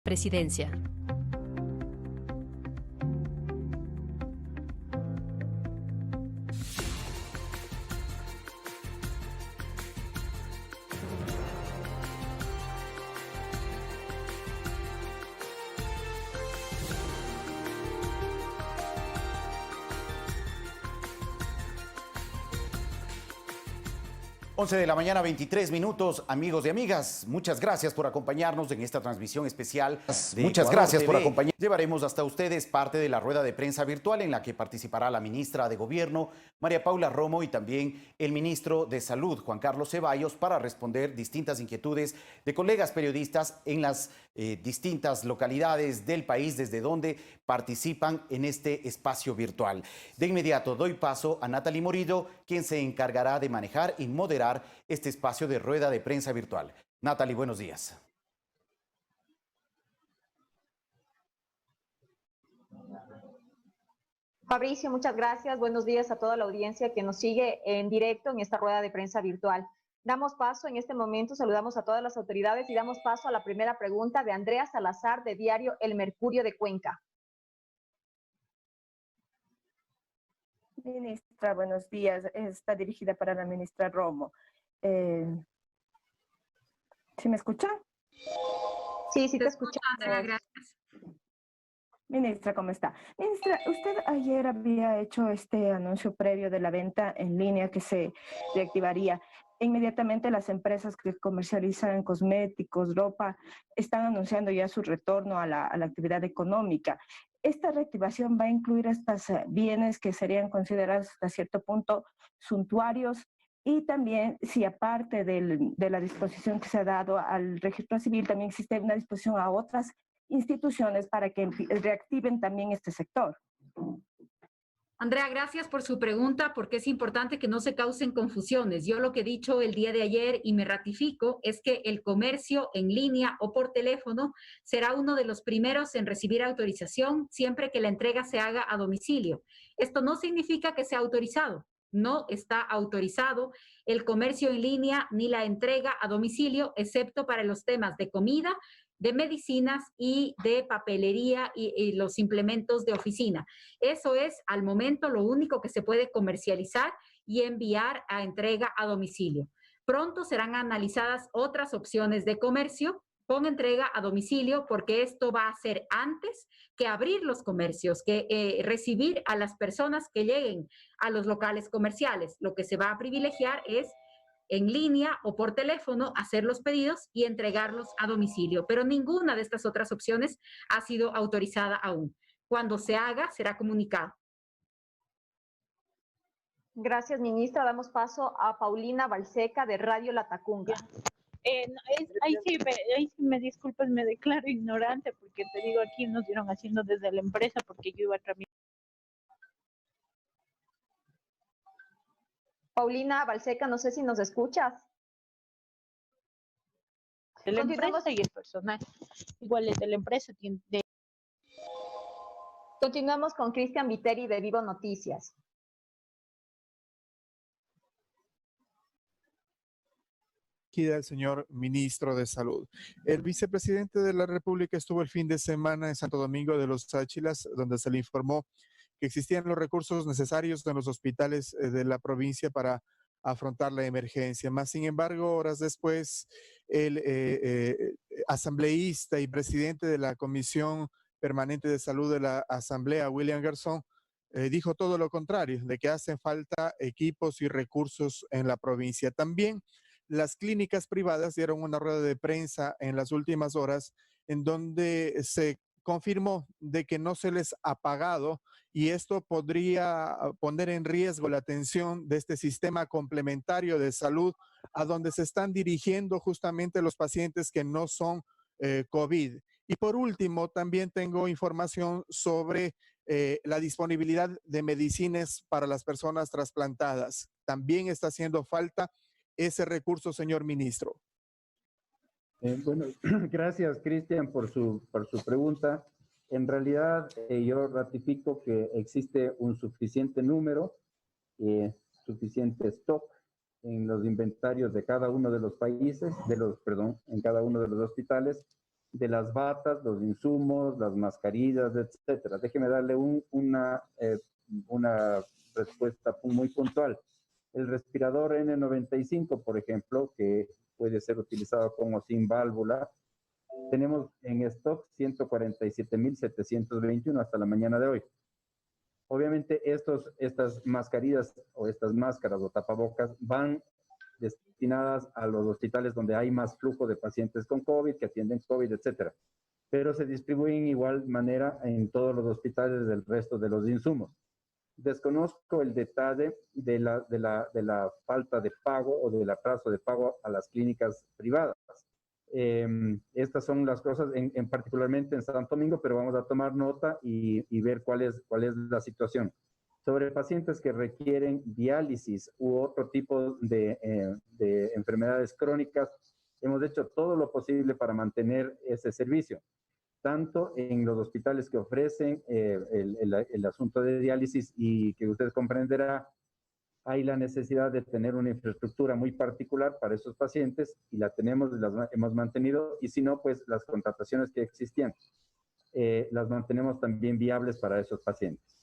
Presidencia. Once de la mañana, 23 minutos, amigos y amigas. Muchas gracias por acompañarnos en esta transmisión especial de Muchas gracias por acompañarnos. Llevaremos hasta ustedes parte de la rueda de prensa virtual en la que participará la ministra de Gobierno, María Paula Romo, y también el ministro de Salud, Juan Carlos Ceballos, para responder distintas inquietudes de colegas periodistas en las distintas localidades del país desde donde participan en este espacio virtual. De inmediato doy paso a Natalie Morillo, quien se encargará de manejar y moderar este espacio de rueda de prensa virtual. Natalie, buenos días. Fabricio, muchas gracias. Buenos días a toda la audiencia que nos sigue en directo en esta rueda de prensa virtual. Damos paso en este momento, saludamos a todas las autoridades y damos paso a la primera pregunta de Andrea Salazar, de diario El Mercurio de Cuenca. Ministra, buenos días. Está dirigida para la ministra Romo. ¿Sí me escucha? Sí, te escuchamos. Andrea, gracias. Ministra, ¿cómo está? Ministra, usted ayer había hecho este anuncio previo de la venta en línea que se reactivaría. Inmediatamente las empresas que comercializan cosméticos, ropa, están anunciando ya su retorno a la actividad económica. ¿Esta reactivación va a incluir estos bienes que serían considerados hasta cierto punto suntuarios? Y también, si aparte de la disposición que se ha dado al registro civil, también existe una disposición a otras instituciones para que reactiven también este sector. Andrea, gracias por su pregunta, porque es importante que no se causen confusiones. Yo lo que he dicho el día de ayer y me ratifico es que el comercio en línea o por teléfono será uno de los primeros en recibir autorización siempre que la entrega se haga a domicilio. Esto no significa que sea autorizado. No está autorizado el comercio en línea ni la entrega a domicilio, excepto para los temas de comida, de medicinas y de papelería y los implementos de oficina. Eso es, al momento, lo único que se puede comercializar y enviar a entrega a domicilio. Pronto serán analizadas otras opciones de comercio con entrega a domicilio, porque esto va a ser antes que abrir los comercios, que recibir a las personas que lleguen a los locales comerciales. Lo que se va a privilegiar es en línea o por teléfono hacer los pedidos y entregarlos a domicilio, pero ninguna de estas otras opciones ha sido autorizada aún. Cuando se haga, será comunicado. Gracias, ministra. Damos paso a Paulina Balseca, de Radio La Tacunga. Ahí sí me disculpas, me declaro ignorante, porque te digo, aquí nos dieron haciendo desde la empresa, porque yo iba a tramitar. Paulina Balseca, no sé si nos escuchas. De la empresa y el personal, igual es de la empresa. Continuamos con Cristian Viteri, de Vivo Noticias. El señor ministro de Salud. El vicepresidente de la República estuvo el fin de semana en Santo Domingo de los Áchilas, donde se le informó que existían los recursos necesarios en los hospitales de la provincia para afrontar la emergencia. Más sin embargo, horas después, el asambleísta y presidente de la Comisión Permanente de Salud de la Asamblea, William Garzón, dijo todo lo contrario, de que hacen falta equipos y recursos en la provincia. También las clínicas privadas dieron una rueda de prensa en las últimas horas en donde se confirmó de que no se les ha pagado y esto podría poner en riesgo la atención de este sistema complementario de salud a donde se están dirigiendo justamente los pacientes que no son COVID. Y por último, también tengo información sobre la disponibilidad de medicinas para las personas trasplantadas. También está haciendo falta ese recurso, señor ministro. Bueno, gracias, Cristian, por su pregunta. En realidad, yo ratifico que existe un suficiente número, suficiente stock en los inventarios de cada uno de los países, en cada uno de los hospitales, de las batas, los insumos, las mascarillas, etcétera. Déjeme darle una respuesta muy puntual. El respirador N95, por ejemplo, que puede ser utilizado con o sin válvula, tenemos en stock 147.721 hasta la mañana de hoy. Obviamente estas mascarillas o estas máscaras o tapabocas van destinadas a los hospitales donde hay más flujo de pacientes con COVID, que atienden COVID, etcétera. Pero se distribuyen igual manera en todos los hospitales del resto de los insumos. Desconozco el detalle de la falta de pago o del atraso de pago a las clínicas privadas. Estas son las cosas, particularmente en Santo Domingo, pero vamos a tomar nota y ver cuál es la situación. Sobre pacientes que requieren diálisis u otro tipo de enfermedades crónicas, hemos hecho todo lo posible para mantener ese servicio, tanto en los hospitales que ofrecen el asunto de diálisis, y que usted comprenderá, hay la necesidad de tener una infraestructura muy particular para esos pacientes, y la tenemos y las hemos mantenido, y si no, pues las contrataciones que existían las mantenemos también viables para esos pacientes.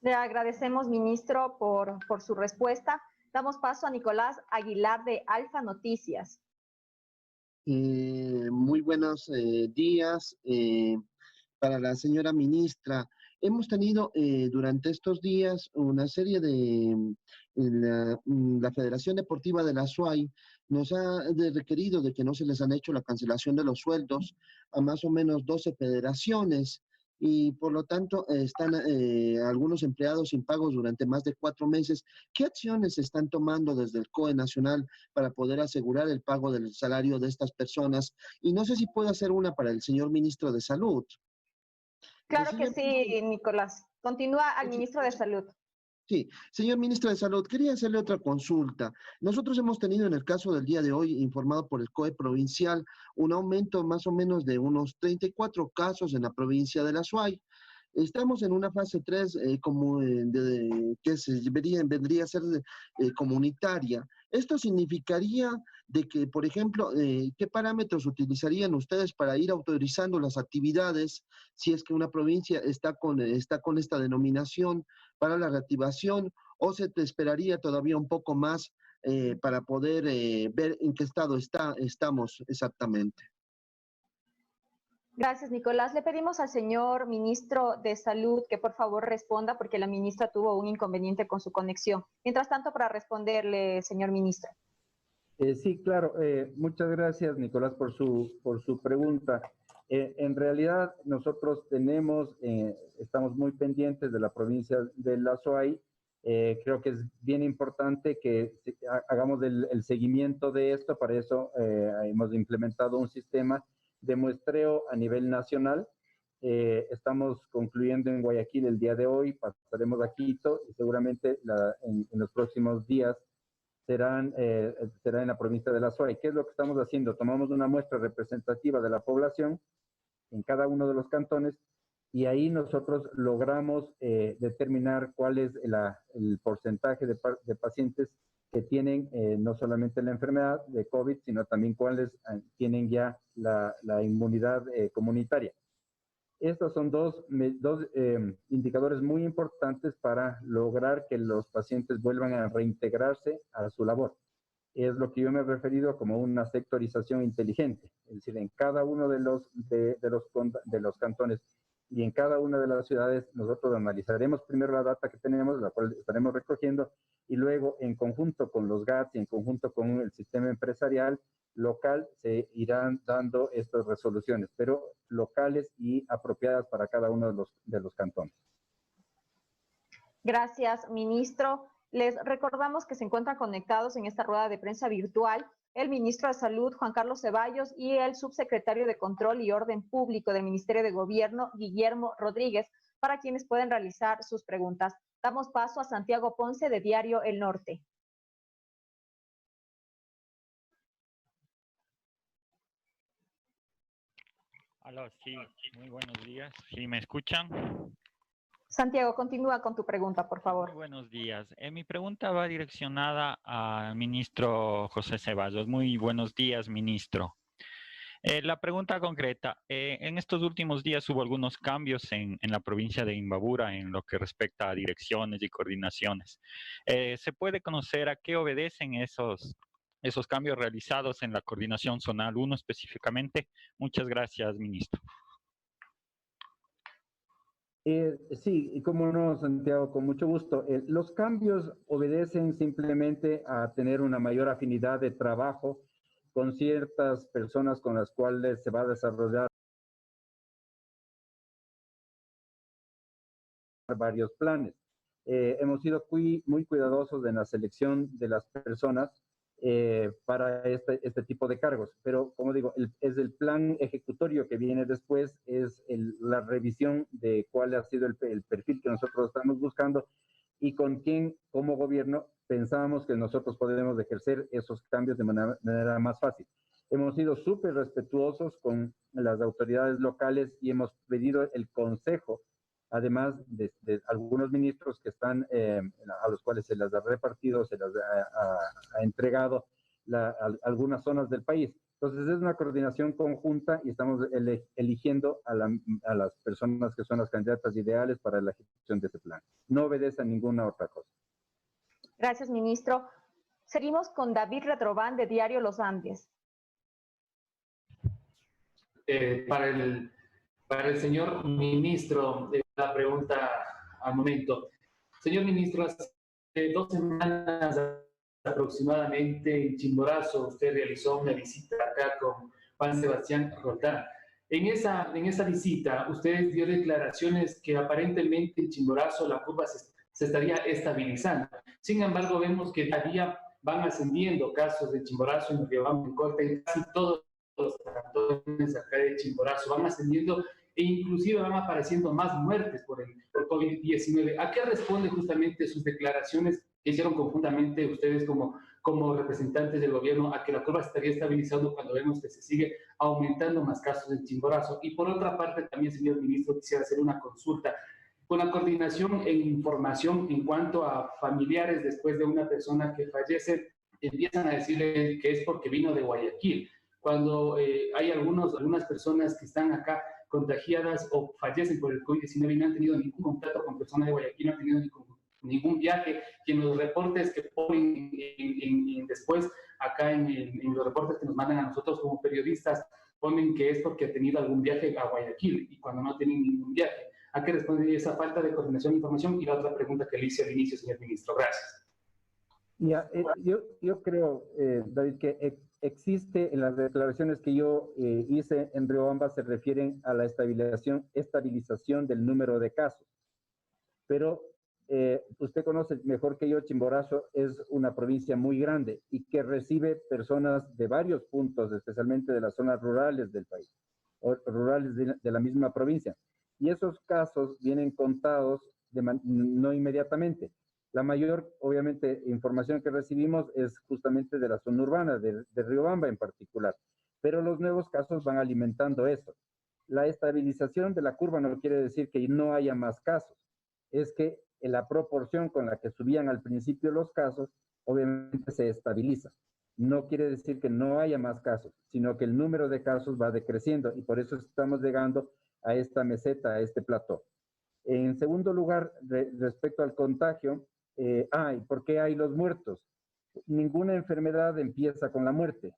Le agradecemos, ministro, por su respuesta. Damos paso a Nicolás Aguilar de Alfa Noticias. Muy buenos días para la señora ministra. Hemos tenido durante estos días una serie la Federación Deportiva de la SUAY nos ha requerido de que no se les han hecho la cancelación de los sueldos a más o menos 12 federaciones, y por lo tanto están algunos empleados sin pagos durante más de 4 meses. ¿Qué acciones se están tomando desde el COE Nacional para poder asegurar el pago del salario de estas personas? Y no sé si puedo hacer una para el señor ministro de Salud. Claro que sí, Nicolás. Continúa al ministro de Salud. Sí, señor ministro de Salud, quería hacerle otra consulta. Nosotros hemos tenido en el caso del día de hoy, informado por el COE provincial, un aumento más o menos de unos 34 casos en la provincia de la SUAY. Estamos en una fase 3 que vendría a ser comunitaria. Esto significaría de que, por ejemplo, ¿qué parámetros utilizarían ustedes para ir autorizando las actividades si es que una provincia está con esta denominación para la reactivación, o se te esperaría todavía un poco más para poder ver en qué estado estamos exactamente? Gracias, Nicolás. Le pedimos al señor ministro de Salud que por favor responda, porque la ministra tuvo un inconveniente con su conexión. Mientras tanto, para responderle, señor ministro. Sí, claro. Muchas gracias, Nicolás, por su pregunta. En realidad, nosotros estamos muy pendientes de la provincia de la SUAY. Creo que es bien importante que hagamos el seguimiento de esto. Para eso hemos implementado un sistema de muestreo a nivel nacional. Estamos concluyendo en Guayaquil el día de hoy, pasaremos a Quito, y seguramente en los próximos días será en la provincia de la SUAY. ¿Qué es lo que estamos haciendo? Tomamos una muestra representativa de la población en cada uno de los cantones, y ahí nosotros logramos determinar cuál es el porcentaje de pacientes que tienen no solamente la enfermedad de COVID, sino también cuáles tienen ya la inmunidad comunitaria. Estos son dos indicadores muy importantes para lograr que los pacientes vuelvan a reintegrarse a su labor. Es lo que yo me he referido como una sectorización inteligente, es decir, en cada uno de los cantones y en cada una de las ciudades nosotros analizaremos primero la data que tenemos, la cual estaremos recogiendo, y luego en conjunto con los GATS y en conjunto con el sistema empresarial local se irán dando estas resoluciones, pero locales y apropiadas para cada uno de los cantones. Gracias, ministro. Les recordamos que se encuentran conectados en esta rueda de prensa virtual el ministro de Salud, Juan Carlos Ceballos, y el subsecretario de Control y Orden Público del Ministerio de Gobierno, Guillermo Rodríguez, para quienes pueden realizar sus preguntas. Damos paso a Santiago Ponce, de Diario El Norte. Aló, sí, muy buenos días. ¿Sí me escuchan? Santiago, continúa con tu pregunta, por favor. Muy buenos días. Mi pregunta va direccionada al ministro José Ceballos. Muy buenos días, ministro. La pregunta concreta, en estos últimos días hubo algunos cambios en la provincia de Imbabura en lo que respecta a direcciones y coordinaciones. ¿Se puede conocer a qué obedecen esos cambios realizados en la coordinación zonal 1 específicamente? Muchas gracias, ministro. Sí, cómo no, Santiago, con mucho gusto. Los cambios obedecen simplemente a tener una mayor afinidad de trabajo con ciertas personas con las cuales se va a desarrollar varios planes. Hemos sido muy cuidadosos en la selección de las personas para este tipo de cargos, pero como digo, es el plan ejecutorio que viene después, es la revisión de cuál ha sido el perfil que nosotros estamos buscando y con quién, como gobierno, pensábamos que nosotros podemos ejercer esos cambios de manera más fácil. Hemos sido súper respetuosos con las autoridades locales y hemos pedido el consejo, además de algunos ministros que están, a los cuales se les ha repartido, se les ha entregado algunas zonas del país. Entonces es una coordinación conjunta y estamos eligiendo a las personas que son las candidatas ideales para la ejecución de ese plan. No obedece a ninguna otra cosa. Gracias, ministro. Seguimos con David Retrobán de Diario Los Andes. Para el señor ministro, la pregunta al momento. Señor ministro, hace 2 semanas aproximadamente en Chimborazo usted realizó una visita acá con Juan Sebastián Roldán. En esa visita usted dio declaraciones que aparentemente en Chimborazo la curva se estaría estabilizando. Sin embargo, vemos que cada día van ascendiendo casos de Chimborazo en Riobamba, en Colta, en casi todos los cantones acá de Chimborazo van ascendiendo e inclusive van apareciendo más muertes por COVID-19. ¿A qué responde justamente sus declaraciones que hicieron conjuntamente ustedes como representantes del gobierno a que la curva estaría estabilizando cuando vemos que se sigue aumentando más casos en Chimborazo? Y por otra parte también, señor ministro, quisiera hacer una consulta. Con la coordinación e información en cuanto a familiares después de una persona que fallece, empiezan a decirle que es porque vino de Guayaquil, cuando hay algunas personas que están acá contagiadas o fallecen por el COVID-19 y no han tenido ningún contacto con personas de Guayaquil, no han tenido ningún viaje, que en los reportes que ponen después acá en los reportes que nos mandan a nosotros como periodistas, ponen que es porque ha tenido algún viaje a Guayaquil y cuando no tienen ningún viaje. ¿A qué responde esa falta de coordinación e información? Y la otra pregunta que le hice al inicio, señor ministro. Gracias. Ya, yo creo, David, que existe en las declaraciones que yo hice en Riobamba se refieren a la estabilización del número de casos. Pero usted conoce mejor que yo, Chimborazo es una provincia muy grande y que recibe personas de varios puntos, especialmente de las zonas rurales del país, o rurales de la misma provincia. Y esos casos vienen contados no inmediatamente. La mayor, obviamente, información que recibimos es justamente de la zona urbana, de Riobamba en particular. Pero los nuevos casos van alimentando eso. La estabilización de la curva no quiere decir que no haya más casos. Es que en la proporción con la que subían al principio los casos, obviamente se estabiliza. No quiere decir que no haya más casos, sino que el número de casos va decreciendo y por eso estamos llegando a esta meseta, a este plató. En segundo lugar, respecto al contagio, ¿y por qué hay los muertos? Ninguna enfermedad empieza con la muerte.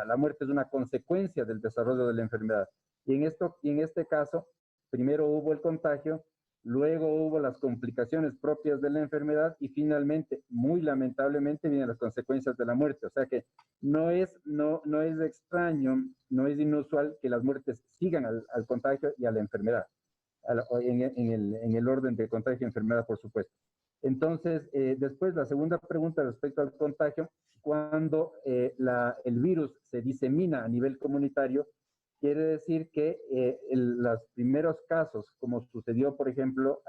La muerte es una consecuencia del desarrollo de la enfermedad. Y en este caso, primero hubo el contagio, luego hubo las complicaciones propias de la enfermedad y finalmente, muy lamentablemente, vienen las consecuencias de la muerte. O sea que no es extraño, no es inusual que las muertes sigan al contagio y a la enfermedad, en el orden de contagio y enfermedad, por supuesto. Entonces, después la segunda pregunta respecto al contagio, cuando el virus se disemina a nivel comunitario, quiere decir que los primeros casos, como sucedió, por ejemplo,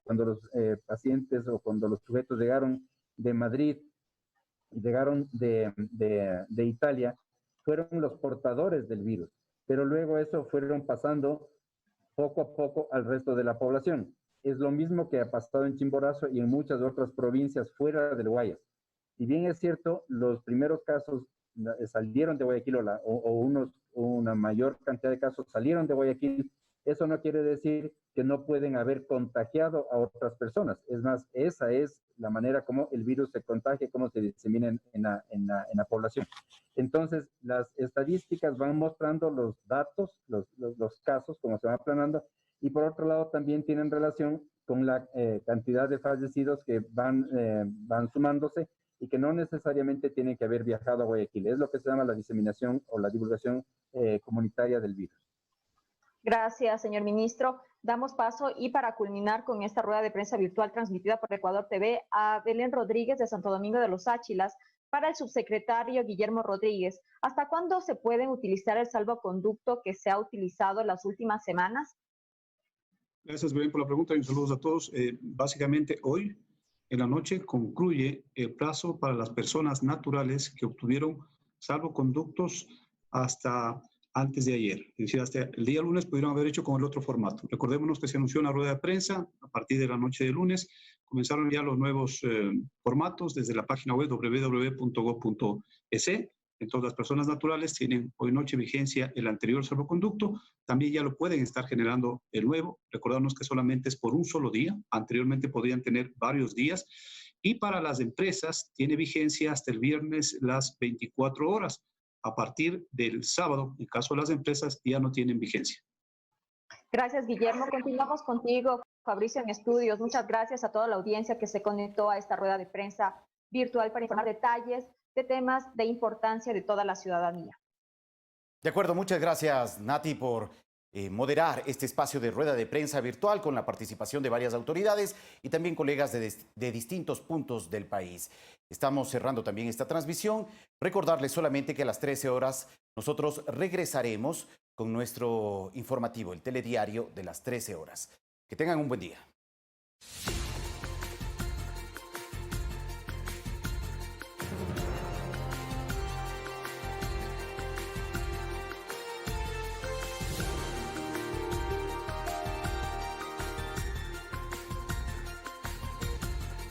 cuando los pacientes o cuando los sujetos llegaron de Madrid, llegaron de Italia, fueron los portadores del virus, pero luego eso fueron pasando poco a poco al resto de la población. es lo mismo que ha pasado en Chimborazo y en muchas otras provincias fuera del Guayas. Si bien es cierto, los primeros casos salieron de Guayaquil una mayor cantidad de casos salieron de Guayaquil, eso no quiere decir que no pueden haber contagiado a otras personas. Es más, esa es la manera como el virus se contagia, cómo se disemina en la población. Entonces, las estadísticas van mostrando los datos, los casos, como se van aplanando, y por otro lado también tienen relación con la cantidad de fallecidos que van sumándose y que no necesariamente tienen que haber viajado a Guayaquil. Es lo que se llama la diseminación o la divulgación comunitaria del virus. Gracias, señor ministro. Damos paso y para culminar con esta rueda de prensa virtual transmitida por Ecuador TV a Belén Rodríguez de Santo Domingo de los Áchilas para el subsecretario Guillermo Rodríguez. ¿Hasta cuándo se pueden utilizar el salvoconducto que se ha utilizado en las últimas semanas? Gracias, Belén, por la pregunta y un saludo a todos. Básicamente, hoy en la noche concluye el plazo para las personas naturales que obtuvieron salvoconductos hasta antes de ayer. Es decir, hasta el día lunes pudieron haber hecho con el otro formato. Recordémonos que se anunció una rueda de prensa a partir de la noche de lunes. Comenzaron ya los nuevos formatos desde la página web www.gov.es. Entonces, las personas naturales tienen hoy noche vigencia el anterior salvoconducto. También ya lo pueden estar generando el nuevo. Recordamos que solamente es por un solo día. Anteriormente podían tener varios días. Y para las empresas tiene vigencia hasta el viernes las 24 horas. A partir del sábado, en caso de las empresas, ya no tienen vigencia. Gracias, Guillermo. Continuamos contigo, Fabricio, en estudios. Muchas gracias a toda la audiencia que se conectó a esta rueda de prensa virtual para informar detalles de temas de importancia de toda la ciudadanía. De acuerdo, muchas gracias, Nati, por moderar este espacio de rueda de prensa virtual con la participación de varias autoridades y también colegas de distintos puntos del país. Estamos cerrando también esta transmisión. Recordarles solamente que a las 13 horas nosotros regresaremos con nuestro informativo, el telediario de las 13 horas. Que tengan un buen día.